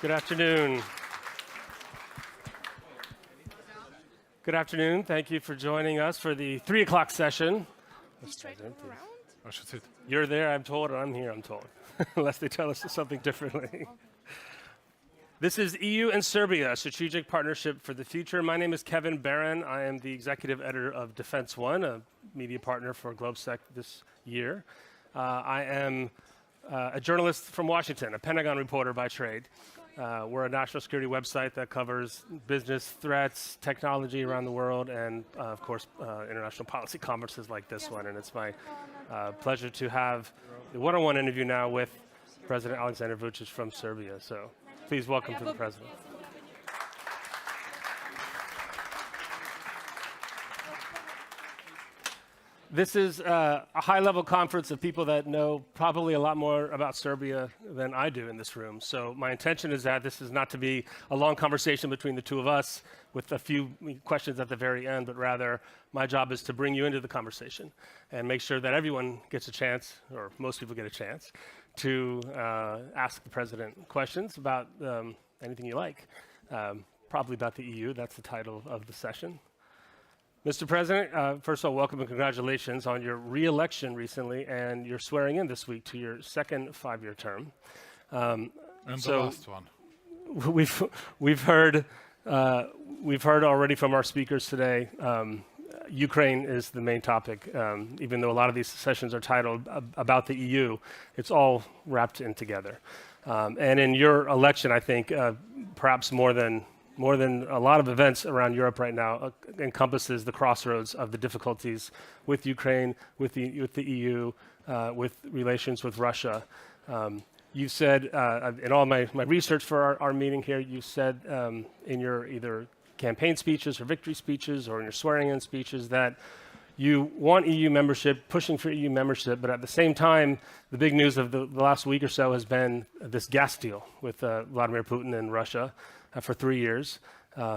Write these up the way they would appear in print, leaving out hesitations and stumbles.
Good afternoon. Good afternoon. Thank you for joining us for the 3 o'clock session. I should sit. You're there, I'm told, and I'm here, I'm told, unless they tell us something differently. This is EU and Serbia, a strategic partnership for the future. My name is Kevin Barron. I am the executive editor of Defense One, a media partner for GLOBSEC this year. I am a journalist from Washington, a Pentagon reporter by trade. We're a national security website that covers business threats, technology around the world, and of course, international policy conferences like this one. And it's my pleasure to have the one-on-one interview now with President Aleksandar Vučić from Serbia. So please welcome to the president. This is a high-level conference of people that know probably a lot more about Serbia than I do in this room. So my intention is that this is not to be a long conversation between the two of us with a few questions at the very end, but rather my job is to bring you into the conversation and make sure that everyone gets a chance, or most people get a chance, to ask the president questions about anything you like, probably about the EU. That's the title of the session. Mr. President, first of all, welcome and congratulations on your re-election recently and your swearing in this week to your second 5-year term. And the last one. We've heard already from our speakers today. Ukraine is the main topic, even though a lot of these sessions are titled about the EU. It's all wrapped in together. And in your election, I think perhaps more than a lot of events around Europe right now encompasses the crossroads of the difficulties with Ukraine, with the EU, with relations with Russia. You said, in all my research for our meeting here, you said in your either campaign speeches or victory speeches or in your swearing-in speeches that you want EU membership, pushing for EU membership, but at the same time, the big news of the last week or so has been this gas deal with Vladimir Putin and Russia. For 3 years,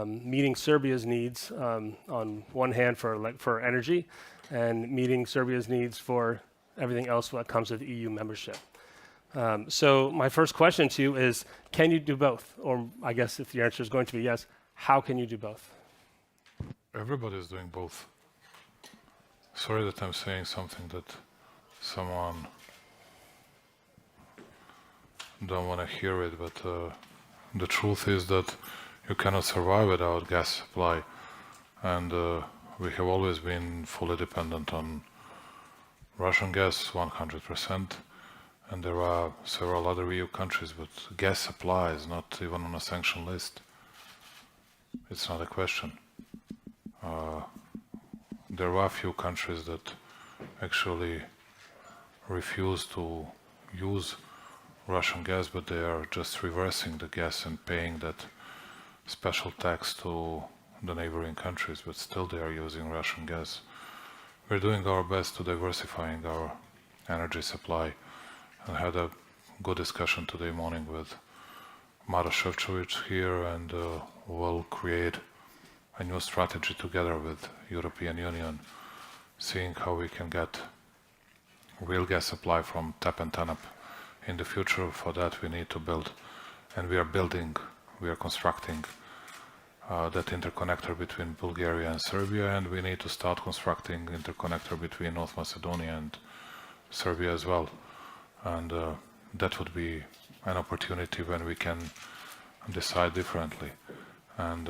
meeting Serbia's needs on one hand for energy and meeting Serbia's needs for everything else that comes with EU membership. So my first question to you is, can you do both? Or I guess if the answer is going to be yes, how can you do both? Everybody is doing both. Sorry that I'm saying something that someone don't want to hear it, but the truth is that you cannot survive without gas supply, and we have always been fully dependent on Russian gas, 100%, and there are several other EU countries, but gas supply is not even on a sanction list. It's not a question. There are a few countries that actually refuse to use Russian gas, but they are just reversing the gas and paying that special tax to the neighboring countries, but still they are using Russian gas. We're doing our best to diversifying our energy supply and had a good discussion today morning with Maroš Šefčovič here, and we'll create a new strategy together with European Union, seeing how we can get real gas supply from tap and TANAP. In the future, for that we need to build, and we are constructing that interconnector between Bulgaria and Serbia, and we need to start constructing interconnector between North Macedonia and Serbia as well. And that would be an opportunity when we can decide differently. And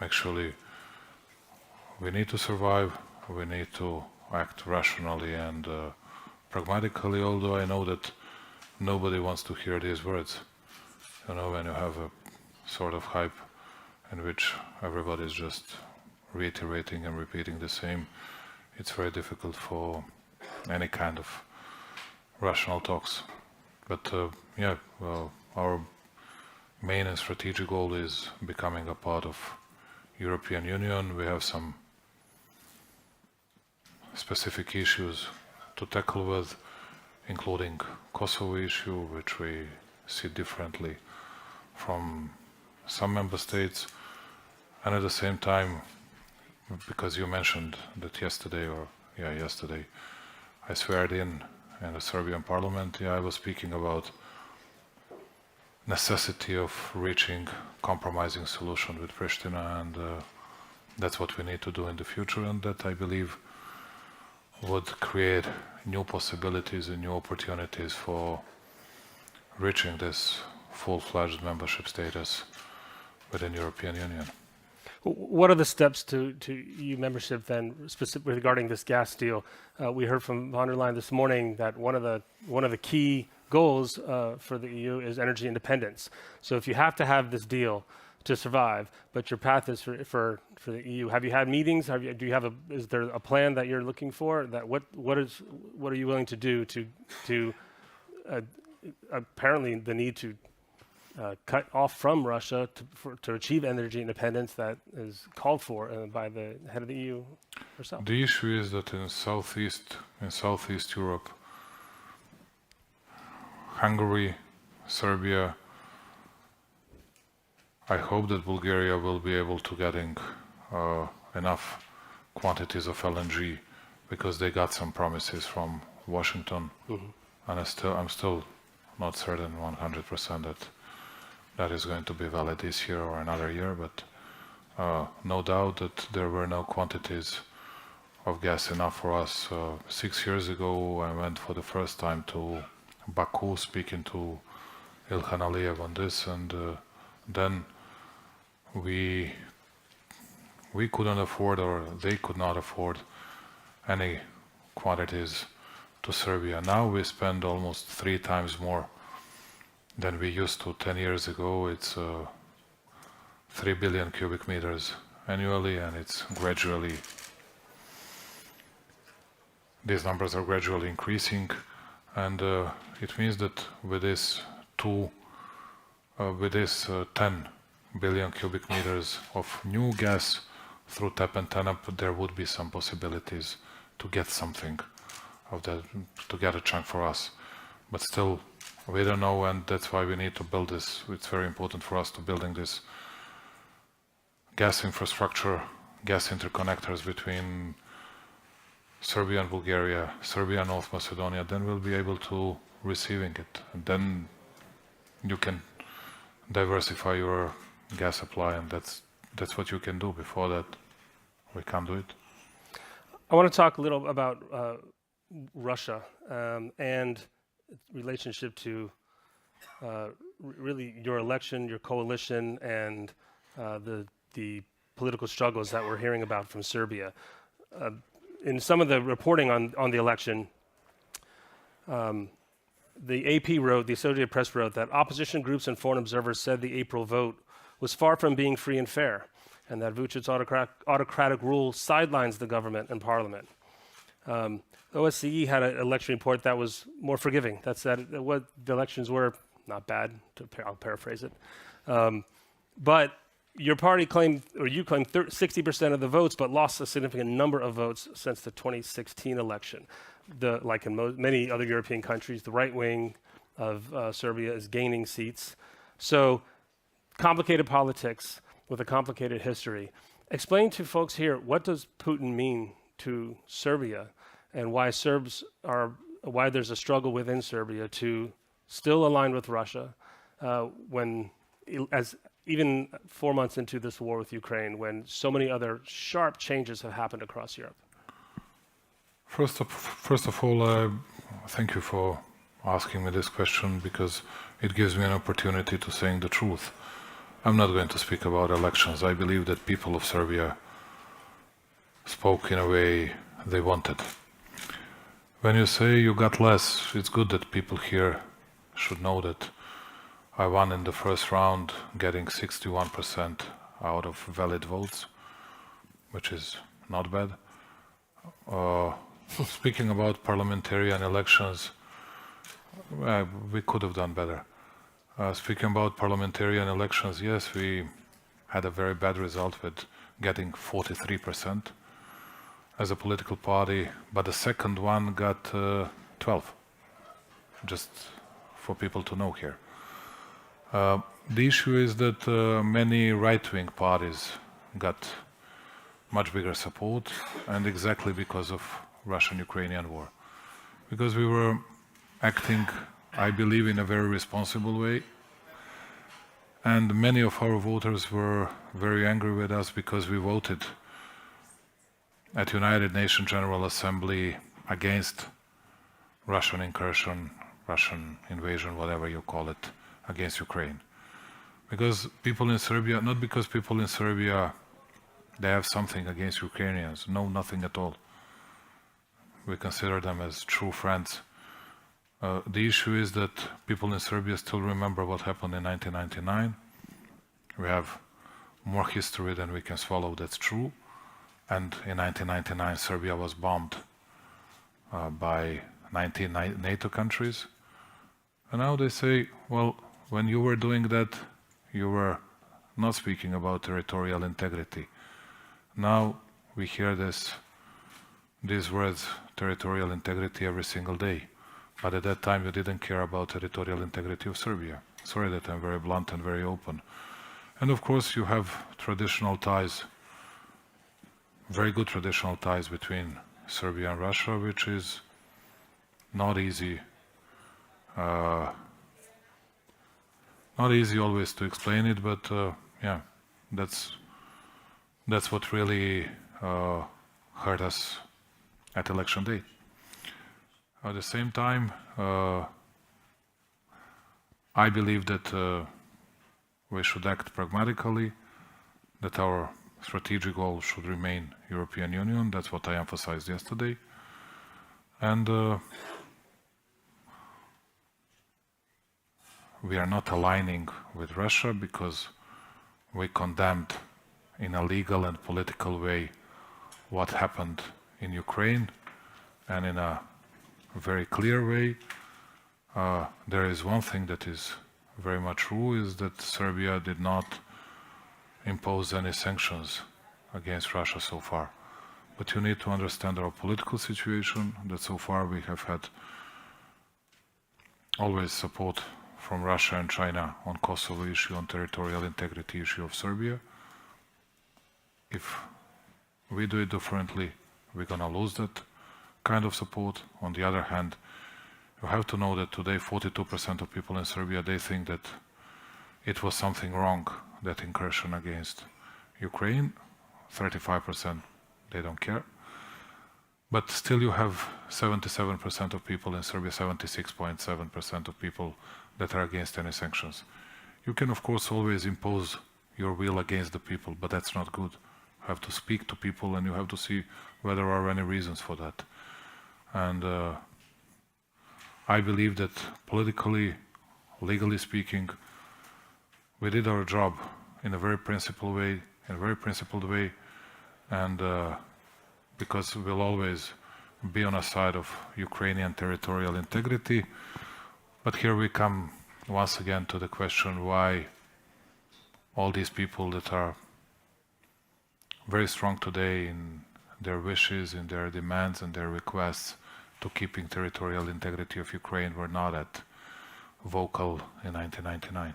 actually, we need to survive, we need to act rationally and pragmatically, although I know that nobody wants to hear these words. You know, when you have a sort of hype in which everybody is just reiterating and repeating the same, it's very difficult for any kind of rational talks. But our main and strategic goal is becoming a part of European Union. We have some specific issues to tackle with, including Kosovo issue, which we see differently from some member states, and at the same time, because you mentioned that yesterday, I swear in the Serbian parliament, I was speaking about necessity of reaching compromising solution with Pristina, and that's what we need to do in the future, and that I believe would create new possibilities and new opportunities for reaching this full-fledged membership status within European Union. What are the steps to EU membership then, specifically regarding this gas deal? We heard from von der Leyen this morning that one of the key goals for the EU is energy independence. So if you have to have this deal to survive, but your path is for the EU, have you had meetings? Is there a plan that you're looking for? That what are you willing to do to apparently the need to cut off from Russia to achieve energy independence that is called for by the head of the EU herself? The issue is that in Southeast Europe, Hungary, Serbia, I hope that Bulgaria will be able to getting enough quantities of LNG, because they got some promises from Washington, and I'm still not certain 100% that is going to be valid this year or another year, but no doubt that there were no quantities of gas enough for us. 6 years ago, I went for the first time to Baku, speaking to Ilhan Aliyev on this, and then we couldn't afford, or they could not afford, any quantities to Serbia. Now we spend almost 3 times more than we used to 10 years ago. It's 3 billion cubic meters annually, and it's gradually, these numbers are gradually increasing, and it means that with this 10 billion cubic meters of new gas through TAP and TANAP, there would be some possibilities to get something of that, to get a chunk for us. But still, we don't know, and that's why we need to build this. It's very important for us to building this gas infrastructure, gas interconnectors between Serbia and Bulgaria, Serbia and North Macedonia. Then we'll be able to receiving it, and then you can diversify your gas supply, and that's what you can do. Before that, we can't do it. I want to talk a little about Russia and relationship to really your election, your coalition, and the political struggles that we're hearing about from Serbia. In some of the reporting on the election, the AP wrote, the Associated Press wrote, that opposition groups and foreign observers said the April vote was far from being free and fair, and that Vucic's autocratic rule sidelines the government and parliament. OSCE had an election report that was more forgiving. That said, what the elections were not bad. I'll paraphrase it. But your party claimed, or you claimed 60% of the votes, but lost a significant number of votes since the 2016 election. Like in many other European countries, the right wing of Serbia is gaining seats. So complicated politics with a complicated history. Explain to folks here, what does Putin mean to Serbia, and why why there's a struggle within Serbia to still align with Russia even 4 months into this war with Ukraine, when so many other sharp changes have happened across Europe? First of all, thank you for asking me this question, because it gives me an opportunity to saying the truth. I'm not going to speak about elections. I believe that people of Serbia spoke in a way they wanted. When you say you got less, it's good that people here should know that I won in the first round, getting 61% out of valid votes, which is not bad. Speaking about parliamentarian elections, we could have done better. Speaking about parliamentarian elections, yes, we had a very bad result with getting 43% as a political party, but the second one got 12, just for people to know here. The issue is that many right-wing parties got much bigger support, and exactly because of Russian-Ukrainian war. Because we were acting, I believe, in a very responsible way. And many of our voters were very angry with us because we voted at United Nations General Assembly against Russian incursion, Russian invasion, whatever you call it, against Ukraine. Because people in Serbia, not because people in Serbia, they have something against Ukrainians. No, nothing at all. We consider them as true friends. The issue is that people in Serbia still remember what happened in 1999. We have more history than we can swallow, that's true. And in 1999, Serbia was bombed by 19 NATO countries. And now they say, well, when you were doing that, you were not speaking about territorial integrity. Now we hear these words, territorial integrity, every single day. But at that time, you didn't care about territorial integrity of Serbia. Sorry that I'm very blunt and very open. And of course, you have traditional ties, very good traditional ties between Serbia and Russia, which is not easy. Not easy always to explain it, but yeah, that's what really hurt us at election day. At the same time, I believe that we should act pragmatically, that our strategic goal should remain European Union. That's what I emphasized yesterday. And we are not aligning with Russia because we condemned in a legal and political way what happened in Ukraine, and in a very clear way. There is one thing that is very much true, is that Serbia did not impose any sanctions against Russia so far. But you need to understand our political situation, that so far we have had always support from Russia and China on Kosovo issue, on territorial integrity issue of Serbia. If we do it differently, we're gonna lose that kind of support. On the other hand, you have to know that today 42% of people in Serbia, they think that it was something wrong, that incursion against Ukraine. 35%, they don't care. But still you have 77% of people in Serbia, 76.7% of people that are against any sanctions. You can of course always impose your will against the people, but that's not good. You have to speak to people and you have to see whether there are any reasons for that. And I believe that politically, legally speaking, we did our job in a very principled way, and because we'll always be on the side of Ukrainian territorial integrity. But here we come once again to the question why all these people that are very strong today in their wishes, in their demands and their requests to keeping territorial integrity of Ukraine were not at vocal in 1999.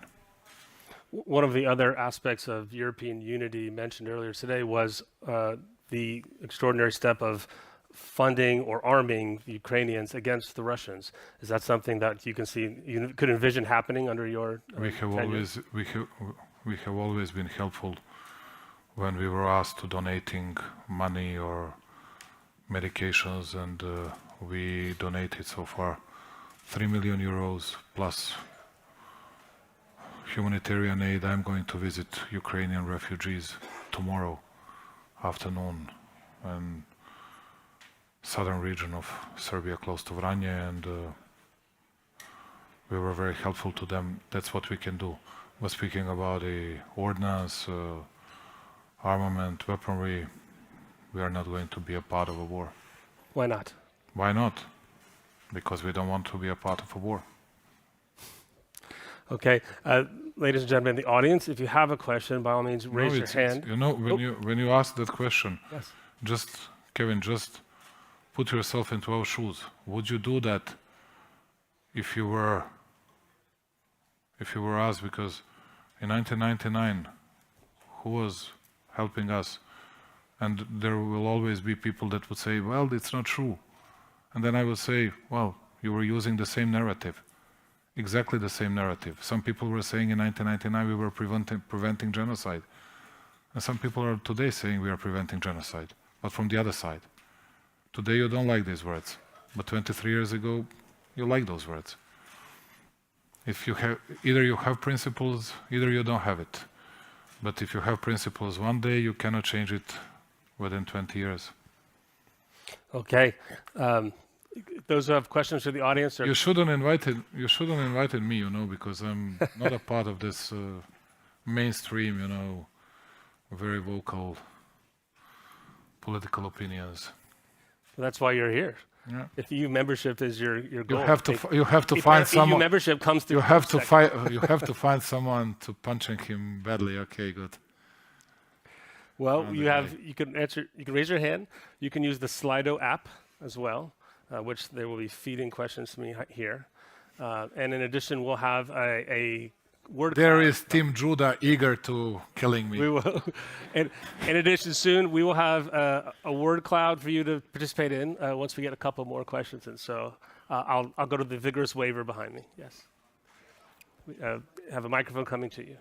One of the other aspects of European unity mentioned earlier today was the extraordinary step of funding or arming the Ukrainians against the Russians. Is that something that you can see, you could envision happening under your we have always been helpful when we were asked to donating money or medications, and we donated so far 3 million euros plus humanitarian aid. I'm going to visit Ukrainian refugees tomorrow afternoon in southern region of Serbia, close to Vranje, and we were very helpful to them. That's what we can do. But speaking about the ordnance, armament, weaponry, we are not going to be a part of a war. Why not? Why not? Because we don't want to be a part of a war. Okay, ladies and gentlemen in the audience, if you have a question, by all means, raise your hand. You know, when you ask that question, yes. Just, Kevin, just put yourself into our shoes. Would you do that if you were asked? Because in 1999, who was helping us? And there will always be people that would say, well, it's not true. And then I would say, well, you were using the same narrative. exactly the same narrative. Some people were saying in 1999 we were preventing genocide. And some people are today saying we are preventing genocide, but from the other side. Today you don't like these words, but 23 years ago you like those words. If you have, either you have principles, either you don't have it. But if you have principles one day, you cannot change it within 20 years. Okay. Those who have questions for the audience, You shouldn't invited me, you know, because I'm not a part of this mainstream, you know, very vocal political opinions. That's why you're here. Yeah. If EU membership is your goal, You have to find someone. EU membership comes through. You have to fight. You have to find someone to punching him badly. Okay, good. Well, you can raise your hand. You can use the Slido app as well, which they will be feeding questions to me here. And in addition, we'll have a word. There is Team Judah eager to killing me. We will. And in addition, soon we will have a word cloud for you to participate in once we get a couple more questions. And so I'll go to the vigorous waiver behind me. Yes. We have a microphone coming to you.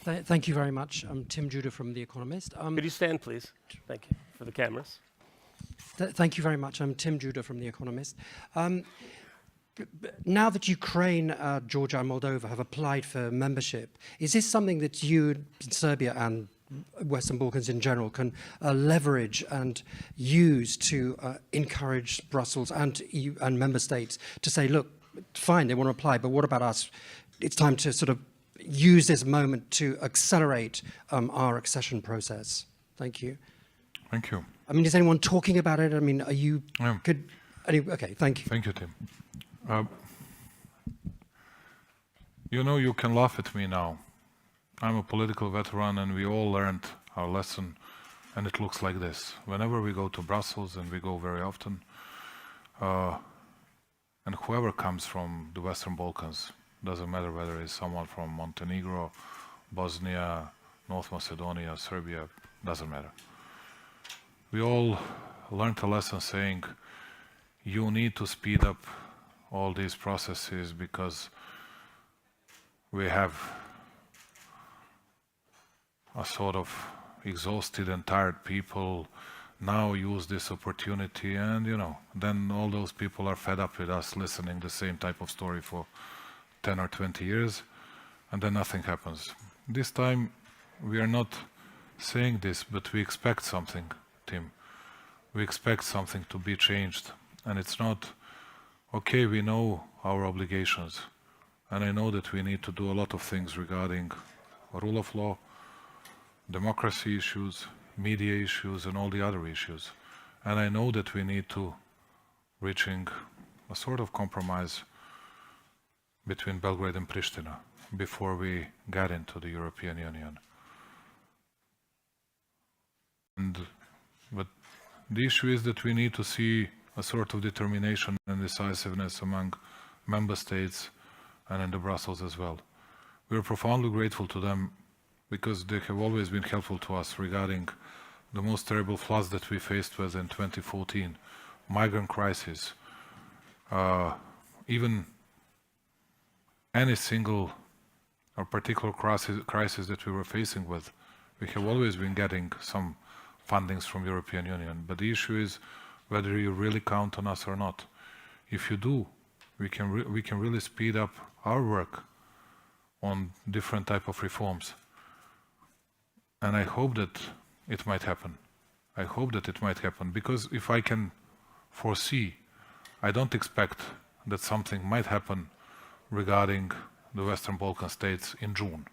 Thank you very much. I'm Tim Judah from The Economist. Could you stand, please? Thank you for the cameras. Thank you very much. I'm Tim Judah from The Economist. Now that Ukraine, Georgia and Moldova have applied for membership, is this something that you, Serbia and Western Balkans in general, can leverage and use to encourage Brussels and EU and member states to say, look, fine, they want to apply, but what about us? It's time to sort of use this moment to accelerate our accession process. Thank you. Thank you. I mean, is anyone talking about it? I mean, are you? Yeah. Okay, thank you. Thank you, Tim. You know, you can laugh at me now. I'm a political veteran and we all learned our lesson, and it looks like this. Whenever we go to Brussels, and we go very often, and whoever comes from the Western Balkans, doesn't matter whether it's someone from Montenegro, Bosnia, North Macedonia, Serbia, doesn't matter. We all learned a lesson saying, you need to speed up all these processes because we have a sort of exhausted and tired people. Now use this opportunity, and you know, then all those people are fed up with us listening the same type of story for 10 or 20 years, and then nothing happens. This time we are not saying this, but we expect something, Tim. We expect something to be changed, and it's not, okay, we know our obligations, and I know that we need to do a lot of things regarding rule of law, democracy issues, media issues, and all the other issues. And I know that we need to reaching a sort of compromise between Belgrade and Pristina before we get into the European Union. But the issue is that we need to see a sort of determination and decisiveness among member states and in the Brussels as well. We are profoundly grateful to them because they have always been helpful to us regarding the most terrible floods that we faced with in 2014, migrant crisis, even any single or particular crisis that we were facing with. We have always been getting some fundings from European Union, but the issue is whether you really count on us or not. If you do, we can really speed up our work on different type of reforms. And I hope that it might happen. I hope that it might happen, because if I can foresee, I don't expect that something might happen regarding the Western Balkan states in June.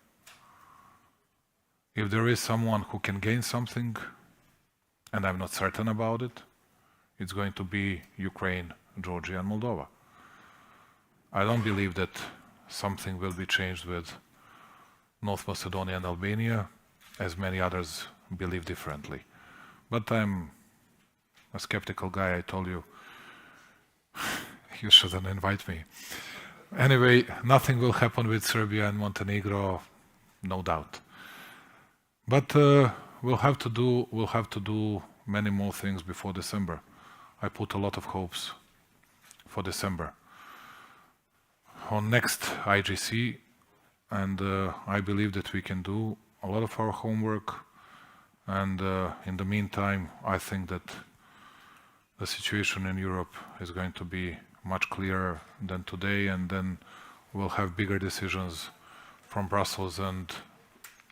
If there is someone who can gain something, and I'm not certain about it, it's going to be Ukraine, Georgia, and Moldova. I don't believe that something will be changed with North Macedonia and Albania, as many others believe differently. But I'm a skeptical guy, I told you. You shouldn't invite me. Anyway, nothing will happen with Serbia and Montenegro, no doubt. But we'll have to do many more things before December. I put a lot of hopes for December on next IGC, and I believe that we can do a lot of our homework, and in the meantime I think that the situation in Europe is going to be much clearer than today, and then we'll have bigger decisions from Brussels and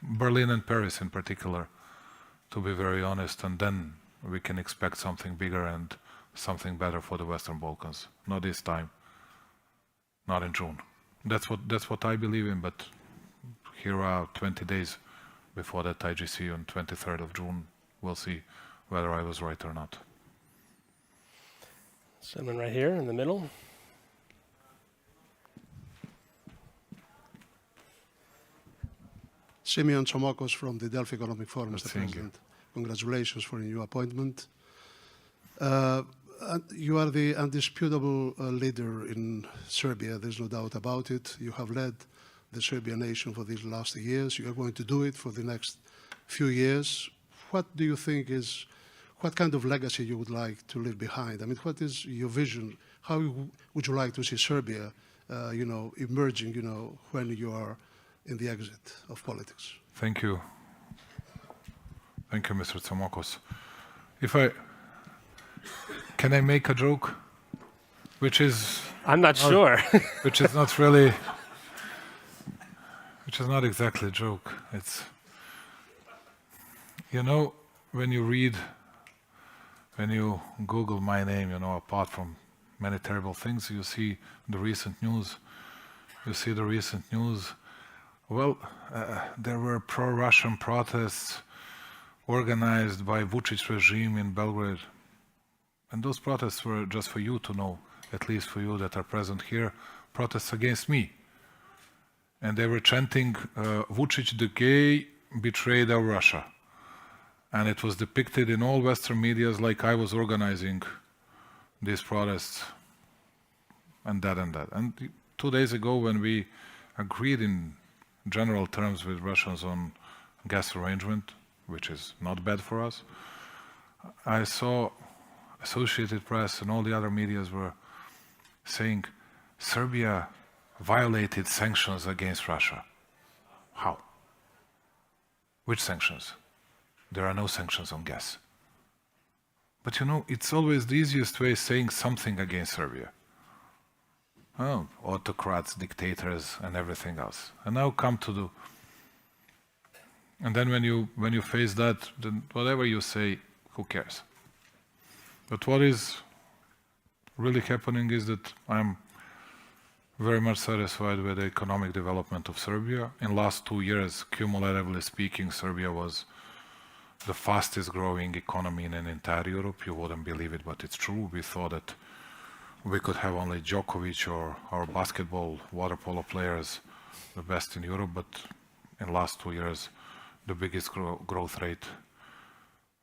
Berlin and Paris in particular, to be very honest, and then we can expect something bigger and something better for the Western Balkans. Not this time, not in June. That's what I believe in, but here are 20 days before that IGC on 23rd of June. We'll see whether I was right or not. Someone right here in the middle. Simeon Tsomokos from the Delphi Economic Forum, Mr. Thank you. President. Congratulations for your new appointment. You are the undisputable leader in Serbia, there's no doubt about it. You have led the Serbian nation for these last years. You are going to do it for the next few years. What do you think is, what kind of legacy you would like to leave behind? I mean, what is your vision? How would you like to see Serbia, emerging, when you are in the exit of politics? Thank you. Thank you, Mr. Tsomokos. Can I make a joke? Which is... I'm not sure. which is not exactly a joke. It's, when you Google my name, apart from many terrible things, you see the recent news. Well, there were pro-Russian protests organized by Vučić regime in Belgrade. And those protests were, just for you to know, at least for you that are present here, protests against me. And they were chanting, Vučić the gay betrayed our Russia. And it was depicted in all Western medias like I was organizing these protests and that. And 2 days ago, when we agreed in general terms with Russians on gas arrangement, which is not bad for us, I saw Associated Press and all the other medias were saying Serbia violated sanctions against Russia. How? Which sanctions? There are no sanctions on gas. But it's always the easiest way saying something against Serbia. Oh, autocrats, dictators, and everything else. And now come to the... And then when you face that, then whatever you say, who cares? But what is really happening is that I'm very much satisfied with the economic development of Serbia. In last 2 years, cumulatively speaking, Serbia was the fastest growing economy in entire Europe. You wouldn't believe it, but it's true. We thought that we could have only Djokovic or our basketball, water polo players, the best in Europe, but in last 2 years, the biggest growth rate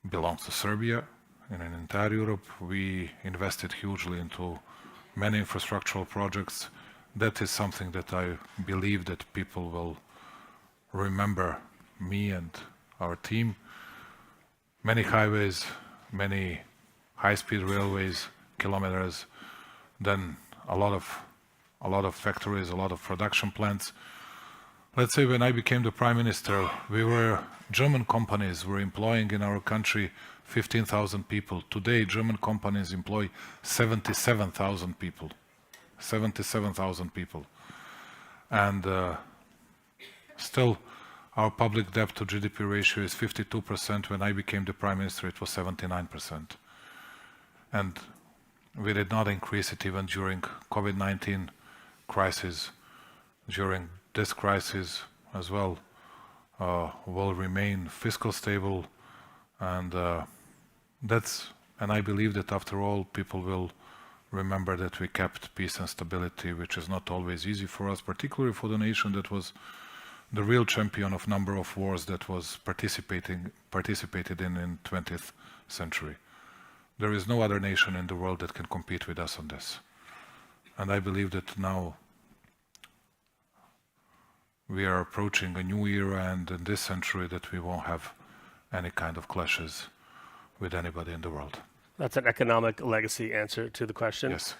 belongs to Serbia. In entire Europe, we invested hugely into many infrastructural projects. That is something that I believe that people will remember me and our team. Many highways, many high-speed railways, kilometers, then a lot of factories, a lot of production plants. Let's say when I became the prime minister, German companies were employing in our country 15,000 people. Today, German companies employ 77,000 people. 77,000 people. And still, our public debt to GDP ratio is 52%. When I became the prime minister, it was 79%. And we did not increase it even during COVID-19 crisis. During this crisis as well, will remain fiscal stable, and I believe that after all, people will remember that we kept peace and stability, which is not always easy for us, particularly for the nation that was the real champion of number of wars that was participated in 20th century. There is no other nation in the world that can compete with us on this. And I believe that now we are approaching a new era, and in this century that we won't have any kind of clashes with anybody in the world. That's an economic legacy answer to the question. Yes.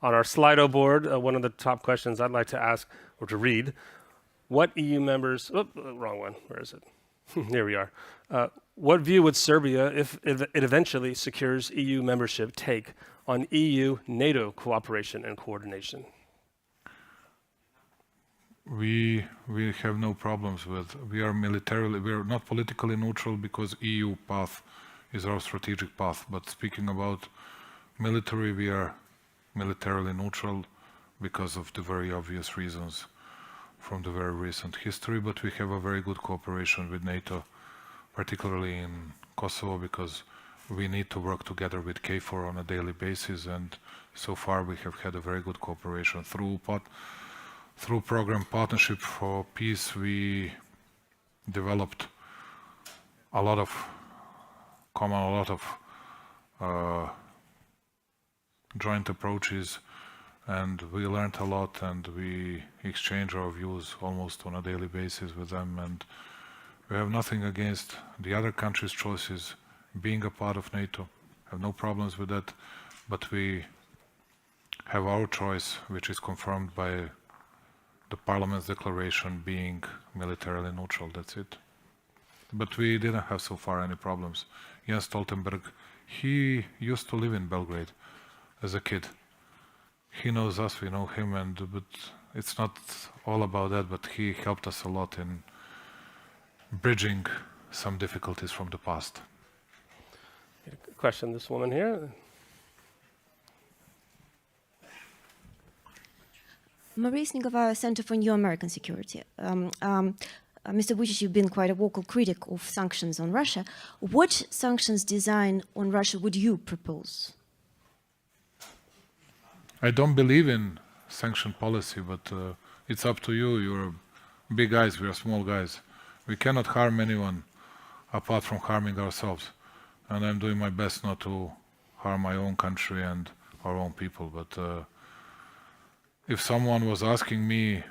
On our Slido board, one of the top questions I'd like to ask or to read, what EU members, wrong one, where is it? Here we are. What view would Serbia, if it eventually secures EU membership, take on EU-NATO cooperation and coordination? We have no problems with, we are not politically neutral because EU path is our strategic path, but speaking about military, we are militarily neutral because of the very obvious reasons from the very recent history, but we have a very good cooperation with NATO, particularly in Kosovo, because we need to work together with KFOR on a daily basis, and so far we have had a very good cooperation. Through program Partnership for Peace, we developed a lot of joint approaches, and we learned a lot, and we exchange our views almost on a daily basis with them, and we have nothing against the other countries' choices being a part of NATO. Have no problems with that, but we have our choice, which is confirmed by the Parliament's declaration being militarily neutral. That's it. But we didn't have so far any problems. Jens Stoltenberg, he used to live in Belgrade as a kid. He knows us, we know him, but it's not all about that, but he helped us a lot in bridging some difficulties from the past. Question, this woman here. Maria Snegovaya, Center for New American Security. Mr. Vučić, you've been quite a vocal critic of sanctions on Russia. What sanctions design on Russia would you propose? I don't believe in sanction policy, but it's up to you. You're big guys, we are small guys. We cannot harm anyone apart from harming ourselves. And I'm doing my best not to harm my own country and our own people. But if someone was asking me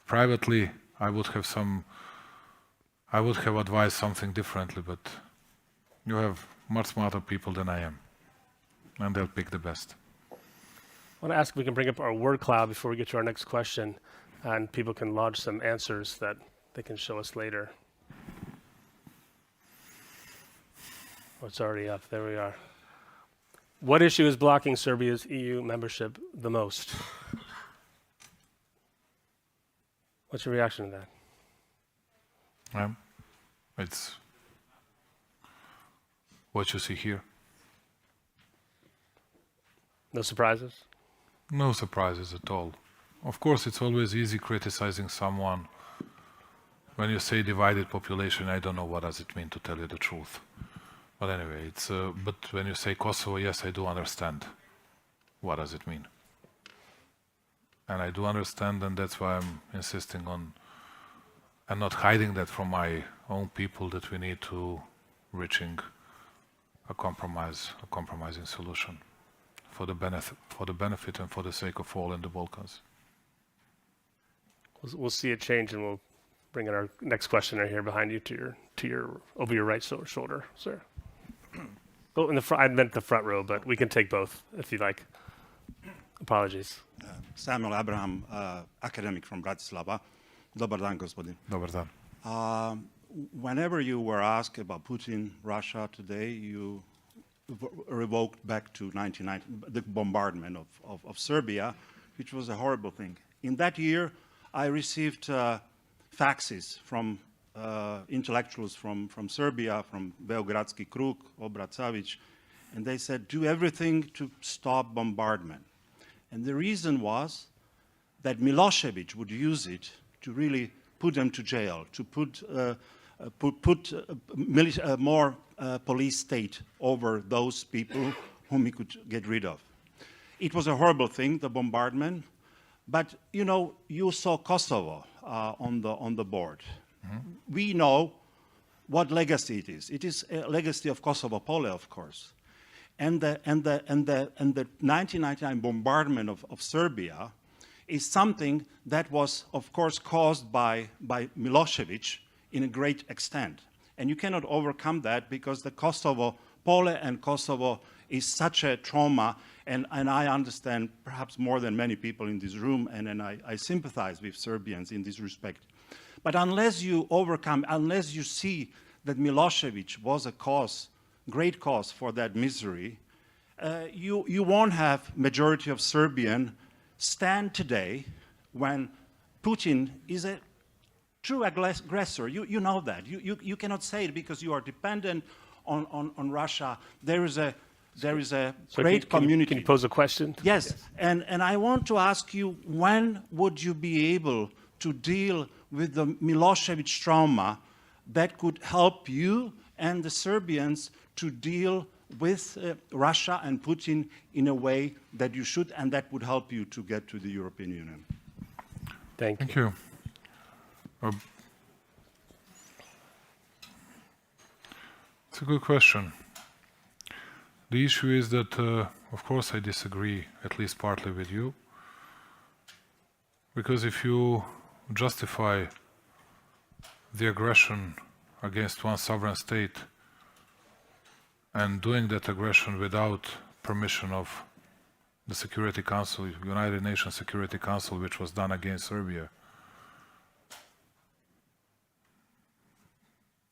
privately, I would have advised something differently, but you have much smarter people than I am, and they'll pick the best. I want to ask if we can bring up our word cloud before we get to our next question, and people can lodge some answers that they can show us later. Oh, it's already up. There we are. What issue is blocking Serbia's EU membership the most? What's your reaction to that? It's what you see here. No surprises? No surprises at all. Of course, it's always easy criticizing someone. When you say divided population, I don't know what does it mean, to tell you the truth. But anyway, it's but when you say Kosovo, yes, I do understand. What does it mean? And I do understand, and that's why I'm insisting on and not hiding that from my own people, that we need to reaching a compromising solution for the benefit and for the sake of all in the Balkans. We'll see it change, and we'll bring in our next questioner here behind you to your over your right shoulder, sir. Oh, in the front. I meant the front row, but we can take both if you like. Apologies. Samuel Abraham, academic from Bratislava. Dobar dan, gospodin. Dobar dan. Whenever you were asked about Putin, Russia today, you revoked back to 1990, the bombardment of Serbia, which was a horrible thing. In that year, I received faxes from intellectuals from Serbia, from Beogradski Krug, Obrat Savic, and they said, do everything to stop bombardment. And the reason was that Milosevic would use it to really put them to jail, to put more police state over those people whom he could get rid of. It was a horrible thing, the bombardment, but you know, you saw Kosovo on the board. Mm-hmm. We know what legacy it is. It is a legacy of Kosovo Pole, of course. And the 1999 bombardment of Serbia is something that was, of course, caused by Milosevic in a great extent. And you cannot overcome that because the Kosovo Pole and Kosovo is such a trauma, and I understand perhaps more than many people in this room, and I sympathize with Serbians in this respect. But unless you overcome, unless you see that Milosevic was a cause, great cause for that misery, you won't have majority of Serbian stand today when Putin is a true aggressor. You know that. You cannot say it because you are dependent on Russia. There is a So great community. Can you pose a question? Yes, and I want to ask you, when would you be able to deal with the Milosevic trauma that could help you and the Serbians to deal with Russia and Putin in a way that you should, and that would help you to get to the European Union? Thank you. Thank you. It's a good question. The issue is that, of course, I disagree, at least partly with you, because if you justify the aggression against one sovereign state and doing that aggression without permission of the Security Council, United Nations Security Council, which was done against Serbia,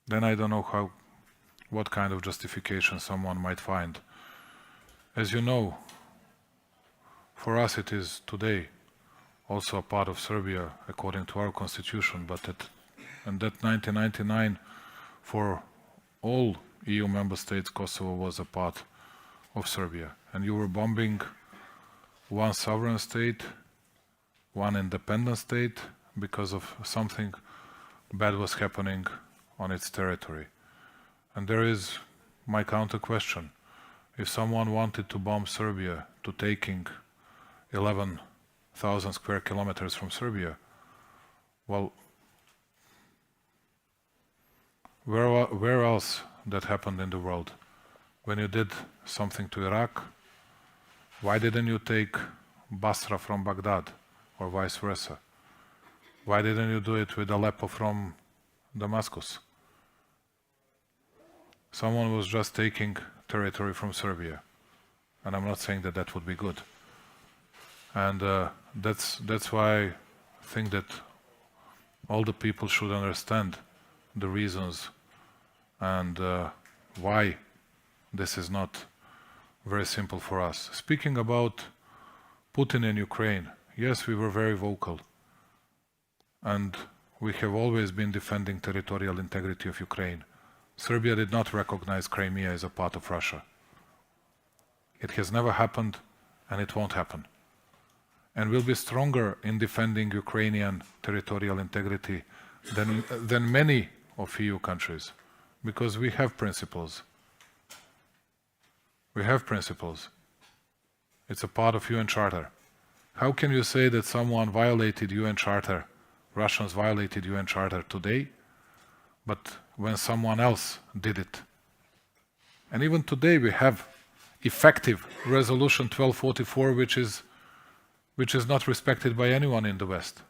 then I don't know what kind of justification someone might find. As you know, for us it is today also a part of Serbia according to our constitution, but in that 1999 for all EU member states, Kosovo was a part of Serbia, and you were bombing one sovereign state, one independent state, because of something bad was happening on its territory. And there is my counter question. If someone wanted to bomb Serbia to taking 11,000 square kilometers from Serbia, well, where else that happened in the world? When you did something to Iraq, why didn't you take Basra from Baghdad, or vice versa? Why didn't you do it with Aleppo from Damascus? Someone was just taking territory from Serbia, and I'm not saying that that would be good. And that's why I think that all the people should understand the reasons and why this is not very simple for us. Speaking about Putin in Ukraine, yes, we were very vocal, and we have always been defending territorial integrity of Ukraine. Serbia did not recognize Crimea as a part of Russia. It has never happened, and it won't happen. And we'll be stronger in defending Ukrainian territorial integrity than many of EU countries, because we have principles. We have principles. It's a part of UN Charter. How can you say that someone violated UN Charter, Russians violated UN Charter today, but when someone else did it? And even today we have effective Resolution 1244, which is not respected by anyone in the West.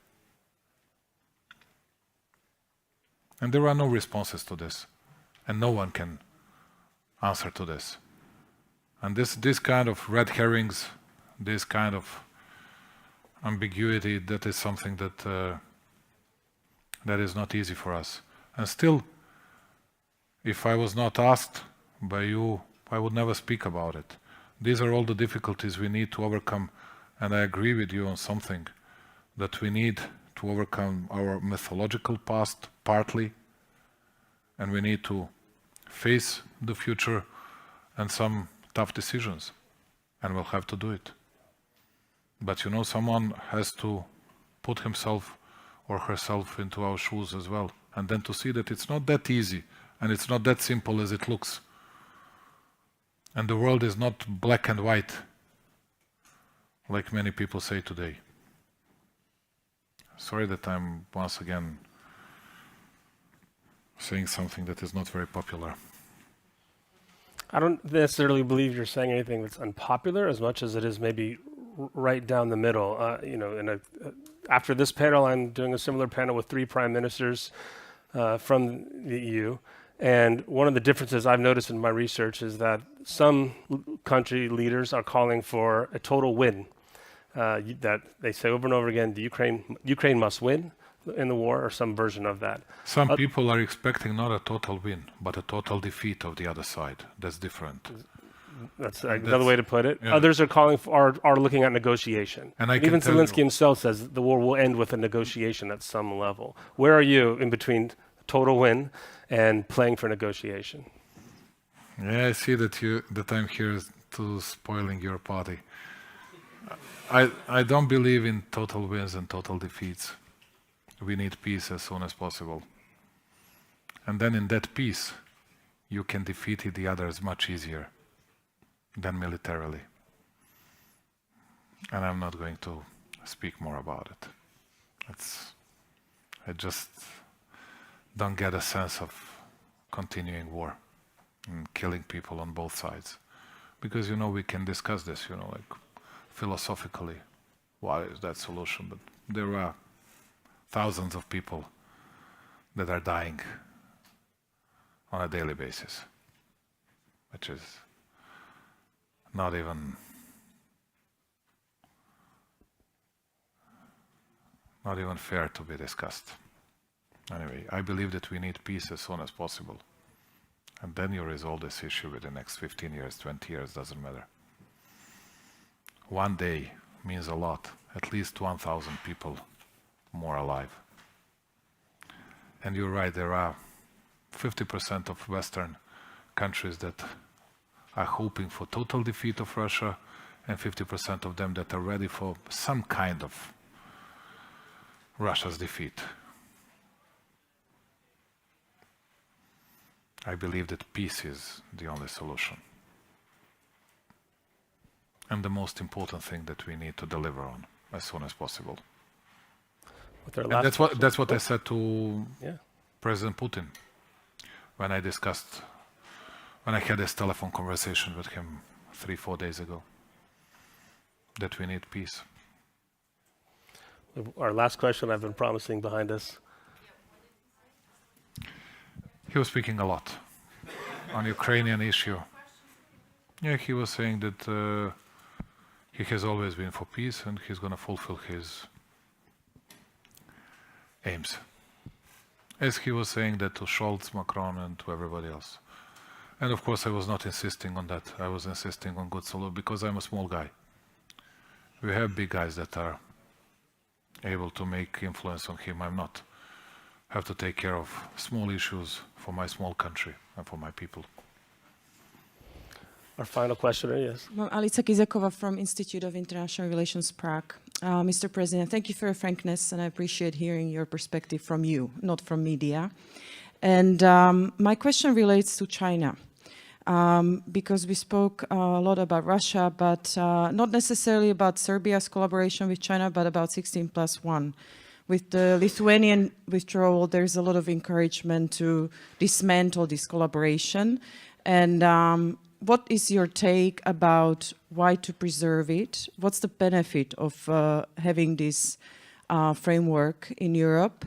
And there are no responses to this, and no one can answer to this. And this kind of red herrings, this kind of ambiguity, that is something that that is not easy for us. And still, if I was not asked by you, I would never speak about it. These are all the difficulties we need to overcome, and I agree with you on something, that we need to overcome our mythological past partly, and we need to face the future and some tough decisions, and we'll have to do it. But you know, someone has to put himself or herself into our shoes as well, and then to see that it's not that easy and it's not that simple as it looks. And the world is not black and white, like many people say today. Sorry that I'm once again saying something that is not very popular. I don't necessarily believe you're saying anything that's unpopular as much as it is maybe right down the middle. After this panel, I'm doing a similar panel with 3 prime ministers from the EU, And one of the differences I've noticed in my research is that some country leaders are calling for a total win. That they say over and over again, Ukraine must win in the war, or some version of that. Some people are expecting not a total win, but a total defeat of the other side. That's different. That's another way to put it. Yeah. Others are calling for, are looking at negotiation. And I can even tell Zelensky you- himself says the war will end with a negotiation at some level. Where are you in between total win and playing for negotiation? Yeah, I see that I'm here to spoiling your party. I don't believe in total wins and total defeats. We need peace as soon as possible. And then in that peace, you can defeat the others much easier than militarily. And I'm not going to speak more about it. I just don't get a sense of continuing war and killing people on both sides. Because, we can discuss this, like philosophically, why is that solution? But there are thousands of people that are dying on a daily basis, which is not even fair to be discussed. Anyway, I believe that we need peace as soon as possible. And then you resolve this issue within the next 15 years, 20 years, doesn't matter. One day means a lot, at least 1,000 people more alive. And you're right, there are 50% of Western countries that are hoping for total defeat of Russia, and 50% of them that are ready for some kind of Russia's defeat. I believe that peace is the only solution. And the most important thing that we need to deliver on as soon as possible. And that's what I said to President Putin when I had this telephone conversation with him 3-4 days ago, that we need peace. Our last question I've been promising behind us. He was speaking a lot on Ukrainian issue. Yeah, he was saying that he has always been for peace and he's going to fulfill his aims. As he was saying that to Scholz, Macron and to everybody else. And of course I was not insisting on that. I was insisting on good solution because I'm a small guy. We have big guys that are able to make influence on him. I'm not. I have to take care of small issues for my small country and for my people. Our final questioner, yes. Alica Kizakova from Institute of International Relations, Prague. Mr. President, thank you for your frankness, and I appreciate hearing your perspective from you, not from media. And my question relates to China, because we spoke a lot about Russia, but not necessarily about Serbia's collaboration with China, but about 16+1. With the Lithuanian withdrawal, there's a lot of encouragement to dismantle this collaboration. And what is your take about why to preserve it? What's the benefit of having this framework in Europe?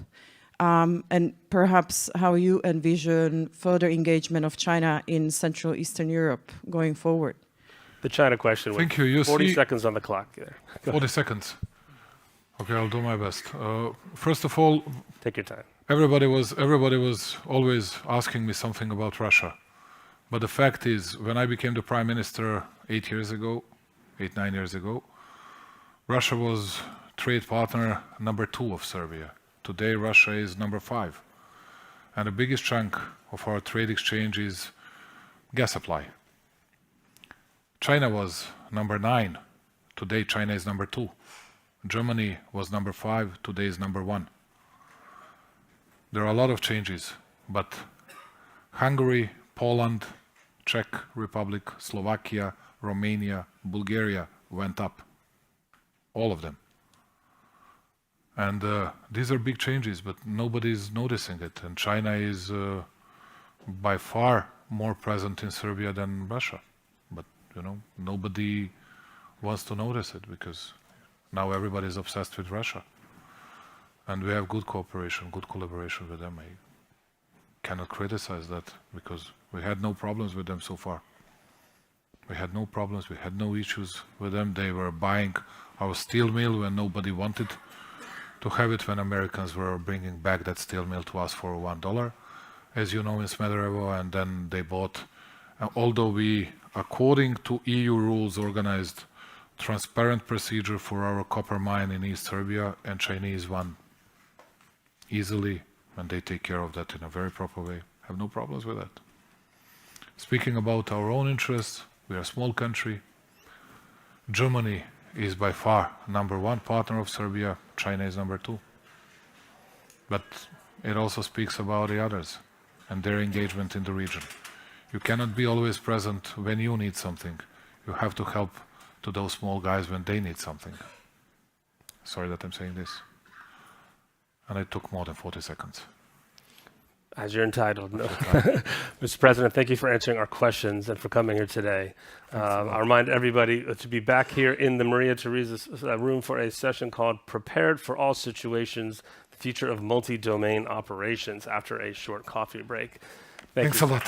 And perhaps how you envision further engagement of China in Central Eastern Europe going forward? The China question. Thank you. 40 seconds on the clock there. 40 seconds. Okay, I'll do my best. First of all, take your time. Everybody was always asking me something about Russia. But the fact is, when I became the Prime Minister 8, 9 years ago, Russia was trade partner number 2 of Serbia. Today, Russia is number 5. And the biggest chunk of our trade exchange is gas supply. China was number 9. Today, China is number 2. Germany was number 5. Today is number 1. There are a lot of changes, but Hungary, Poland, Czech Republic, Slovakia, Romania, Bulgaria went up. All of them. And these are big changes, but nobody's noticing it. And China is by far more present in Serbia than Russia. But, nobody wants to notice it because now everybody's obsessed with Russia. And we have good cooperation, good collaboration with them. cannot criticize that because we had no problems with them so far. We had no problems, we had no issues with them. They were buying our steel mill when nobody wanted to have it, when Americans were bringing back that steel mill to us for $1, as you know, in Smederevo, and then they bought, although we, according to EU rules, organized transparent procedure for our copper mine in East Serbia, and Chinese won easily, and they take care of that in a very proper way. Have no problems with that. Speaking about our own interests, we are a small country. Germany is by far #1 partner of Serbia, China is #2. But it also speaks about the others and their engagement in the region. You cannot be always present when you need something. You have to help to those small guys when they need something. Sorry that I'm saying this. And it took more than 40 seconds. As you're entitled. No. Mr. President, thank you for answering our questions and for coming here today. I'll remind everybody to be back here in the Maria Teresa room for a session called Prepared for All Situations, the Future of Multi-Domain Operations, after a short coffee break. Thanks a lot.